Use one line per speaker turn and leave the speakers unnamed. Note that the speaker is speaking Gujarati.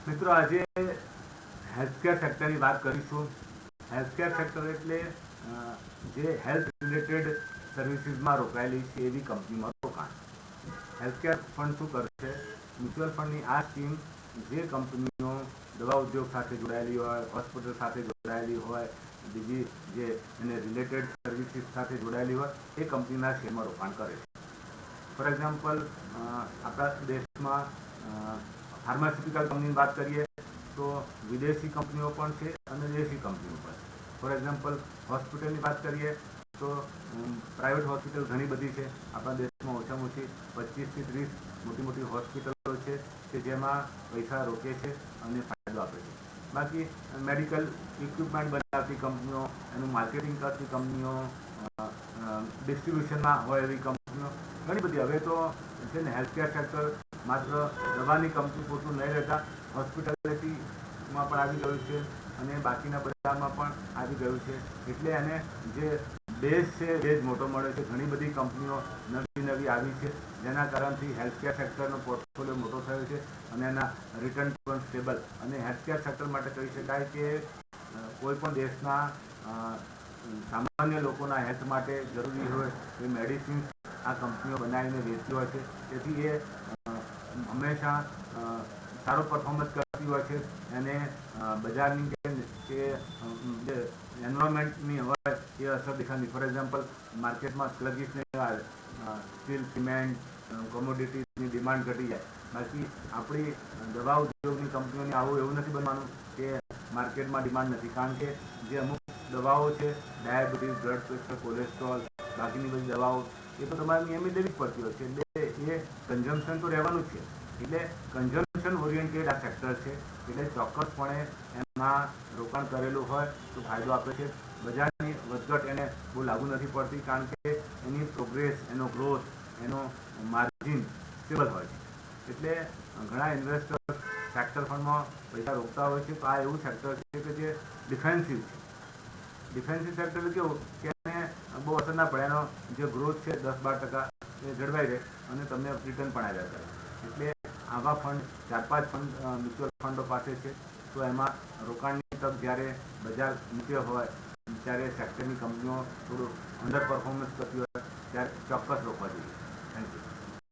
મિત્રો, આજે હેલ્થકેર સેક્ટરની વાત કરીશું. હેલ્થકેર સેક્ટર એટલે જે હેલ્થ રિલેટેડ સર્વિસીસમાં રોકાયેલી છે એવી કંપનીમાં રોકાણ. હેલ્થકેર ફંડ શું કરશે? મ્યુચ્યુઅલ ફંડની આ સ્કીમ જે કંપનીઓ દવા ઉદ્યોગ સાથે જોડાયેલી હોય, હોસ્પિટલ સાથે જોડાયેલી હોય, બીજી જે એને રિલેટેડ સર્વિસીસ સાથે જોડાયેલી હોય એ કંપનીના શેરમાં રોકાણ કરે છે. ફોર એક્ઝામ્પલ, આપણા દેશમાં ફાર્માસ્યુટિકલ કંપનીની વાત કરીએ તો વિદેશી કંપનીઓ પણ છે અને દેશી કંપનીઓ પણ છે. ફોર એક્ઝામ્પલ, હોસ્પિટલની વાત કરીએ તો પ્રાઇવેટ હોસ્પિટલ ઘણી બધી છે. આપણા દેશમાં ઓછામાં ઓછી 25 થી 30 મોટી મોટી હોસ્પિટલો છે કે જેમાં પૈસા રોકે છે અને ફાયદો આપે છે. બાકી મેડિકલ ઇક્વિપમેન્ટ બનાવતી કંપનીઓ, એનું માર્કેટિંગ કરતી કંપનીઓ, ડિસ્ટ્રીબ્યુશનમાં હોય એવી કંપનીઓ ઘણી બધી. હવે તો છે ને હેલ્થકેર સેક્ટર માત્ર દવાની કંપની પૂરતું નહીં રહેતા, હોસ્પિટાલિટીમાં પણ આવી ગયું છે અને બાકીના બધામાં પણ આવી ગયું છે. એટલે એને જે બેઝ છે એ જ મોટો મળે છે. ઘણી બધી કંપનીઓ નવી આવી છે જેના કારણથી હેલ્થકેર સેક્ટરનો પોર્ટફોલિયો મોટો થયો છે અને એના રિટર્ન પણ સ્ટેબલ. અને હેલ્થકેર સેક્ટર માટે કહી શકાય કે કોઈ પણ દેશના સામાન્ય લોકોના હેલ્થ માટે જરૂરી હોય એ મેડિસિન્સ આ કંપનીઓ બનાવીને વેચતી હોય છે. તેથી એ હંમેશા સારો પરફોર્મન્સ કરતી હોય છે. એને બજારની જે એન્વાયરમેન્ટની હોય એ અસર દેખાતી. ફોર એક્ઝામ્પલ, માર્કેટમાં સ્લગિશ સ્ટીલ, સિમેન્ટ, કોમોડિટીઝની ડિમાન્ડ ઘટી જાય. બાકી આપણી દવા ઉદ્યોગની કંપનીઓને આવું એવું નથી બનવાનું કે માર્કેટમાં ડિમાન્ડ નથી. કારણ કે જે અમુક દવાઓ છે, ડાયાબિટીસ, બ્લડ પ્રેશર, કોલેસ્ટ્રોલ, બાકીની બધી દવાઓ એ તો તમારે નિયમિત લેવી જ પડતી હોય છે. એટલે એ કન્ઝમ્પશન તો રહેવાનું જ છે. એટલે કન્ઝમ્પશન ઓરિએન્ટેડ આ સેક્ટર છે. એટલે ચોક્કસપણે એમાં રોકાણ કરેલું હોય તો ફાયદો આપે છે. બજારની વધઘટ એને બહુ લાગુ નથી પડતી કારણ કે એની પ્રોગ્રેસ, એનો ગ્રોથ, એનો માર્જિન સ્ટેબલ હોય છે. એટલે ઘણા ઇન્વેસ્ટર સેક્ટર ફંડમાં પૈસા રોકતા હોય છે. તો આ એવું સેક્ટર છે કે જે ડિફેન્સિવ છે. ડિફેન્સિવ સેક્ટર એટલે કેવું કે એને બહુ અસર ના પડે. એનો જે ગ્રોથ છે 10-12% એ જળવાઈ રહે અને તમને રિટર્ન પણ આવ્યા કરે. એટલે આવા ફંડ 4-5 ફંડ મ્યુચ્યુઅલ ફંડો પાસે છે. તો એમાં રોકાણની તક જ્યારે બજાર નીચે હોય ત્યારે સેક્ટરની કંપનીઓ થોડું અંડર પરફોર્મન્સ કરતી હોય ત્યારે ચોક્કસ રોકવા જોઈએ. Thank you.